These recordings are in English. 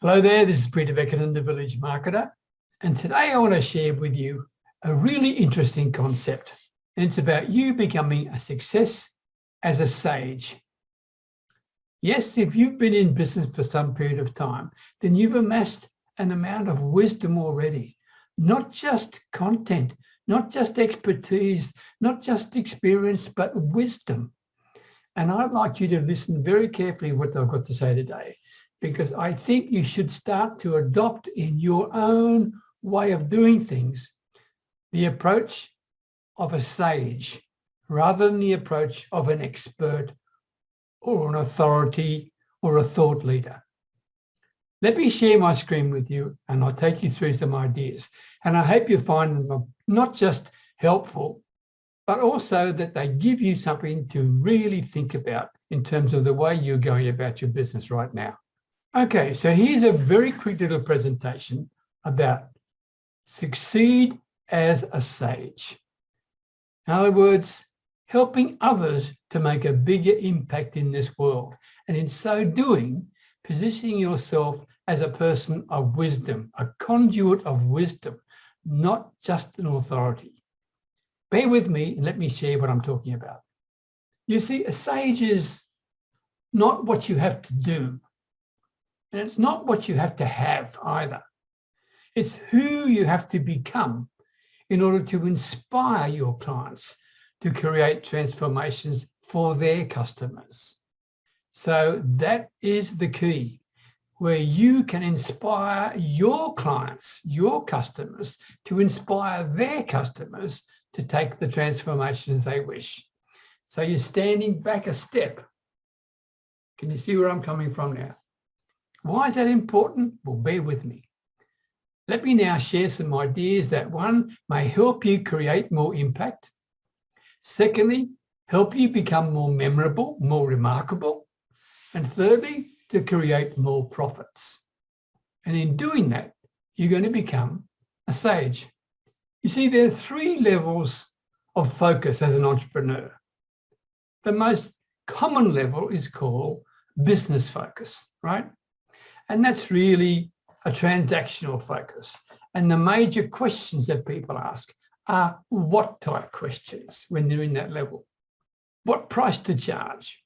Hello there, this is Peter Beckenham, the Village Marketer. And today I want to share with you a really interesting concept. And it's about you becoming a success as a sage. Yes, if you've been in business for some period of time, then you've amassed an amount of wisdom already. Not just content, not just expertise, not just experience, but wisdom. And I'd like you to listen very carefully what I've got to say today, because I think you should start to adopt in your own way of doing things the approach of a sage rather than the approach of an expert or an authority or a thought leader. Let me share my screen with you and I'll take you through some ideas. And I hope you find them not just helpful, but also that they give you something to really think about in terms of the way you're going about your business right now. Okay, so here's a very quick little presentation about succeed as a sage. In other words, helping others to make a bigger impact in this world. And in so doing, positioning yourself as a person of wisdom, a conduit of wisdom, not just an authority. Bear with me and let me share what I'm talking about. You see, a sage is not what you have to do. And it's not what you have to have either. It's who you have to become in order to inspire your clients to create transformations for their customers. So that is the key, where you can inspire your clients, your customers, to inspire their customers to take the transformations they wish. So you're standing back a step. Can you see where I'm coming from now? Why is that important? Well, bear with me. Let me now share some ideas that, one, may help you create more impact. Secondly, help you become more memorable, more remarkable. And thirdly, to create more profits. And in doing that, you're going to become a sage. You see, there are three levels of focus as an entrepreneur. The most common level is called business focus, right? And that's really a transactional focus. And the major questions that people ask are what type questions when they're in that level? What price to charge?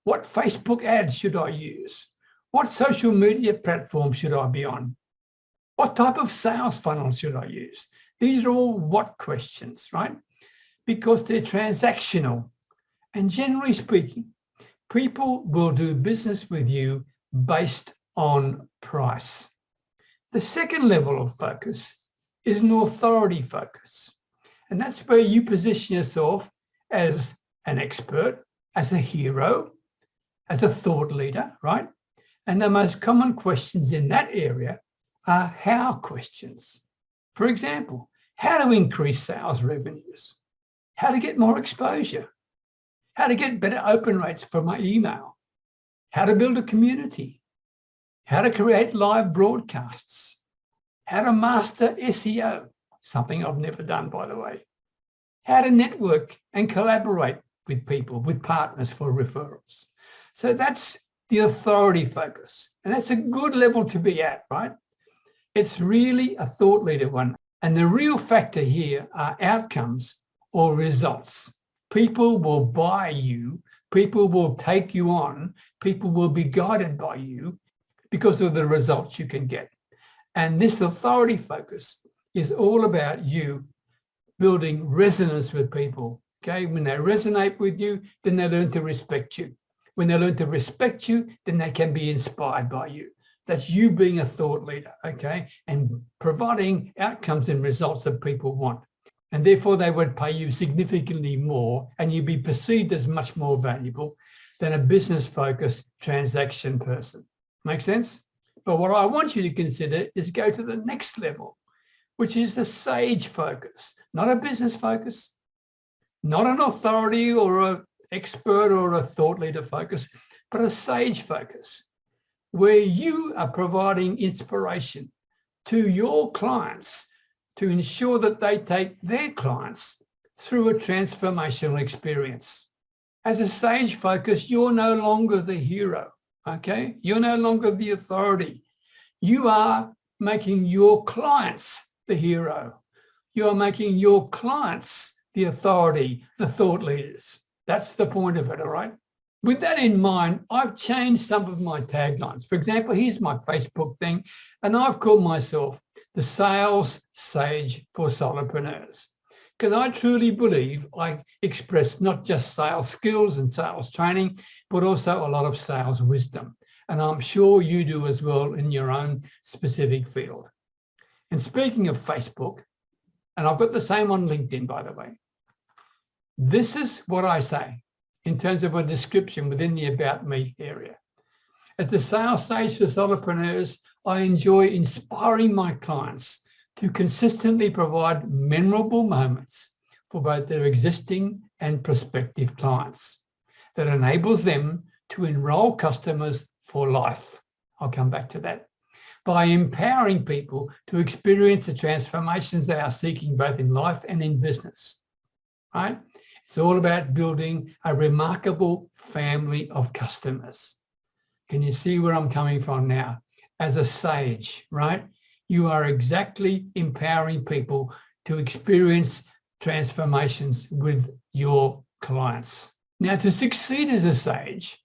What Facebook ads should I use? What social media platform should I be on? What type of sales funnel should I use? These are all what questions, right? Because they're transactional. And generally speaking, people will do business with you based on price. The second level of focus is an authority focus. And that's where you position yourself as an expert, as a hero, as a thought leader, right? And the most common questions in that area are how questions. For example, how to increase sales revenues, how to get more exposure, how to get better open rates for my email, how to build a community, how to create live broadcasts, how to master SEO, something I've never done, by the way, how to network and collaborate with people, with partners for referrals. So that's the authority focus. And that's a good level to be at, right? It's really a thought leader one. And the real factor here are outcomes or results. People will buy you, people will take you on, people will be guided by you because of the results you can get. And this authority focus is all about you building resonance with people. Okay, when they resonate with you, then they learn to respect you. When they learn to respect you, then they can be inspired by you. That's you being a thought leader, okay, and providing outcomes and results that people want. And therefore they would pay you significantly more and you'd be perceived as much more valuable than a business-focused transaction person. Make sense? But what I want you to consider is go to the next level, which is the sage focus, not a business focus, not an authority or an expert or a thought leader focus, but a sage focus, where you are providing inspiration to your clients to ensure that they take their clients through a transformational experience. As a sage focus, you're no longer the hero, okay? You're no longer the authority. You are making your clients the hero. You are making your clients the authority, the thought leaders. That's the point of it, all right? With that in mind, I've changed some of my taglines. For example, here's my Facebook thing, and I've called myself the Sales Sage for Solopreneurs, because I truly believe I express not just sales skills and sales training, but also a lot of sales wisdom. And I'm sure you do as well in your own specific field. And speaking of Facebook, and I've got the same on LinkedIn, by the way, this is what I say in terms of a description within the About Me area. As the Sales Sage for Solopreneurs, I enjoy inspiring my clients to consistently provide memorable moments for both their existing and prospective clients that enables them to enroll customers for life. I'll come back to that. By empowering people to experience the transformations they are seeking both in life and in business, right? It's all about building a remarkable family of customers. Can you see where I'm coming from now? As a sage, right? You are exactly empowering people to experience transformations with your clients. Now, to succeed as a sage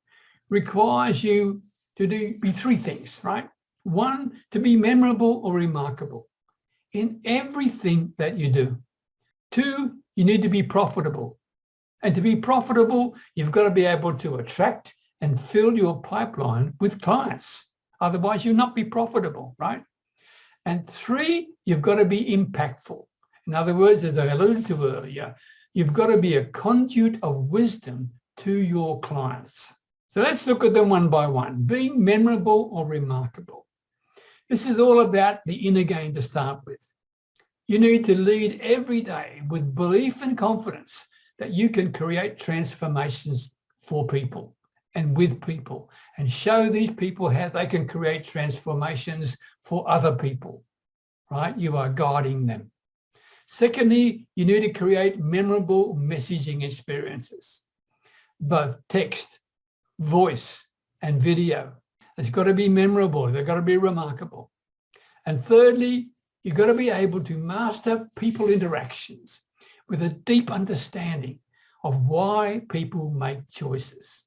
requires you to be three things, right? One, to be memorable or remarkable in everything that you do. Two, you need to be profitable. And to be profitable, you've got to be able to attract and fill your pipeline with clients. Otherwise, you'll not be profitable, right? And three, you've got to be impactful. In other words, as I alluded to earlier, you've got to be a conduit of wisdom to your clients. So let's look at them one by one. Being memorable or remarkable. This is all about the inner game to start with. You need to lead every day with belief and confidence that you can create transformations for people and with people, and show these people how they can create transformations for other people, right? You are guiding them. Secondly, you need to create memorable messaging experiences, both text, voice, and video. It's got to be memorable. They've got to be remarkable. And thirdly, you've got to be able to master people interactions with a deep understanding of why people make choices.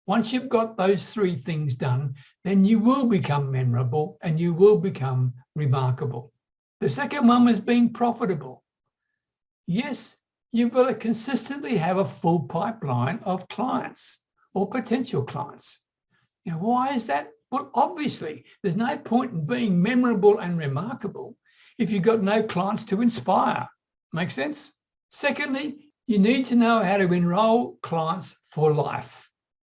Once you've got those three things done, then you will become memorable and you will become remarkable. The second one was being profitable. Yes, you've got to consistently have a full pipeline of clients or potential clients. Now, why is that? Well, obviously, there's no point in being memorable and remarkable if you've got no clients to inspire. Make sense? Secondly, you need to know how to enroll clients for life.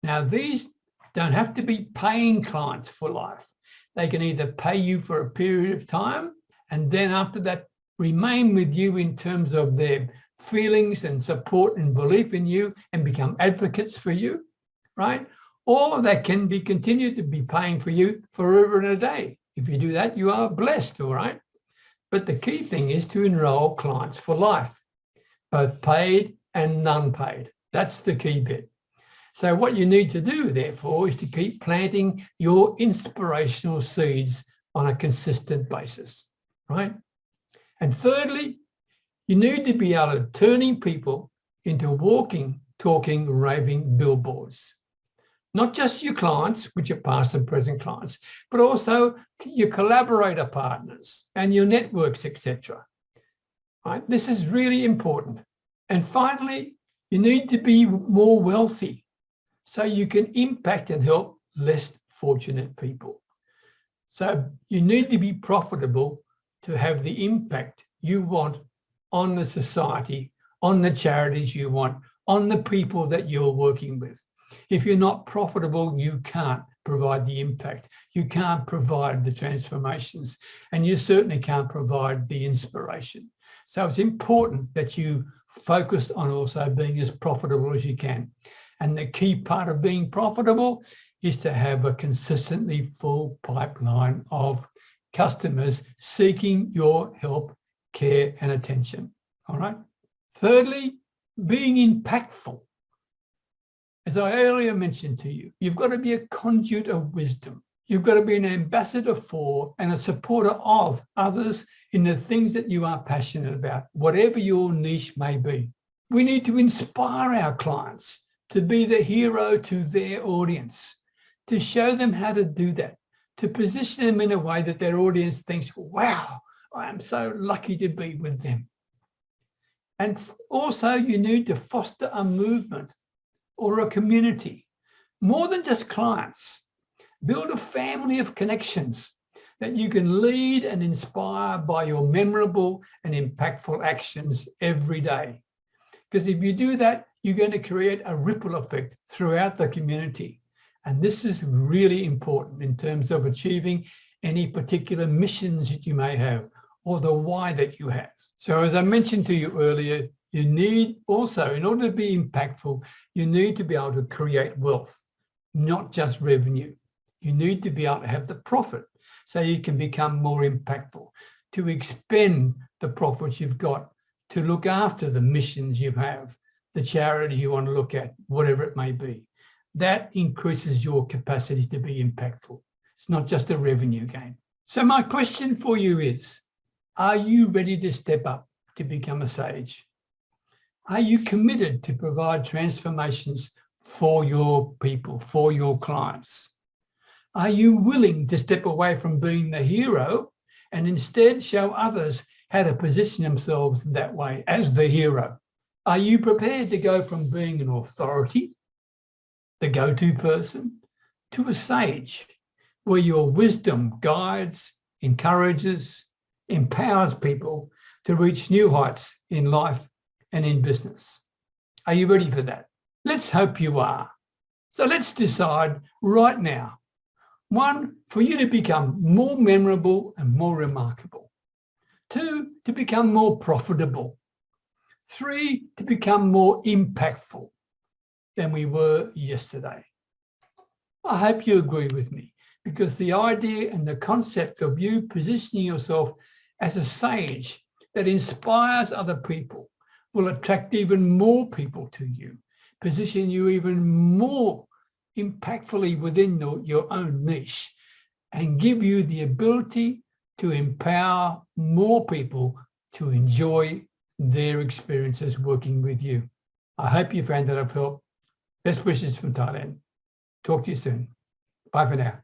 Now, these don't have to be paying clients for life. They can either pay you for a period of time and then after that remain with you in terms of their feelings and support and belief in you and become advocates for you, right? Or they can be continued to be paying for you forever and a day. If you do that, you are blessed, all right? But the key thing is to enroll clients for life, both paid and non-paid. That's the key bit. So what you need to do, therefore, is to keep planting your inspirational seeds on a consistent basis, right? And thirdly, you need to be able to turning people into walking, talking, raving billboards. Not just your clients, which are past and present clients, but also your collaborator partners and your networks, etc. Right? This is really important. And finally, you need to be more wealthy so you can impact and help less fortunate people. So you need to be profitable to have the impact you want on the society, on the charities you want, on the people that you're working with. If you're not profitable, you can't provide the impact. You can't provide the transformations, and you certainly can't provide the inspiration. So it's important that you focus on also being as profitable as you can. And the key part of being profitable is to have a consistently full pipeline of customers seeking your help, care, and attention. All right. Thirdly, being impactful. As I earlier mentioned to you, you've got to be a conduit of wisdom. You've got to be an ambassador for and a supporter of others in the things that you are passionate about, whatever your niche may be. We need to inspire our clients to be the hero to their audience, to show them how to do that, to position them in a way that their audience thinks, wow, I am so lucky to be with them. And also you need to foster a movement or a community, more than just clients. Build a family of connections that you can lead and inspire by your memorable and impactful actions every day. Because if you do that, you're going to create a ripple effect throughout the community. And this is really important in terms of achieving any particular missions that you may have or the why that you have. So as I mentioned to you earlier, you need also, in order to be impactful, you need to be able to create wealth, not just revenue. You need to be able to have the profit so you can become more impactful, to expend the profits you've got, to look after the missions you have, the charity you want to look at, whatever it may be. That increases your capacity to be impactful. It's not just a revenue game. So my question for you is, are you ready to step up to become a sage? Are you committed to provide transformations for your people, for your clients? Are you willing to step away from being the hero and instead show others how to position themselves that way as the hero? Are you prepared to go from being an authority, the go-to person, to a sage, where your wisdom guides, encourages, empowers people to reach new heights in life and in business? Are you ready for that? Let's hope you are. So let's decide right now. 1, for you to become more memorable and more remarkable. 2, to become more profitable. 3, to become more impactful than we were yesterday. I hope you agree with me, because the idea and the concept of you positioning yourself as a sage that inspires other people will attract even more people to you, position you even more impactfully within your own niche, and give you the ability to empower more people to enjoy their experiences working with you. I hope you found that I've helped. Best wishes from Thailand. Talk to you soon. Bye for now.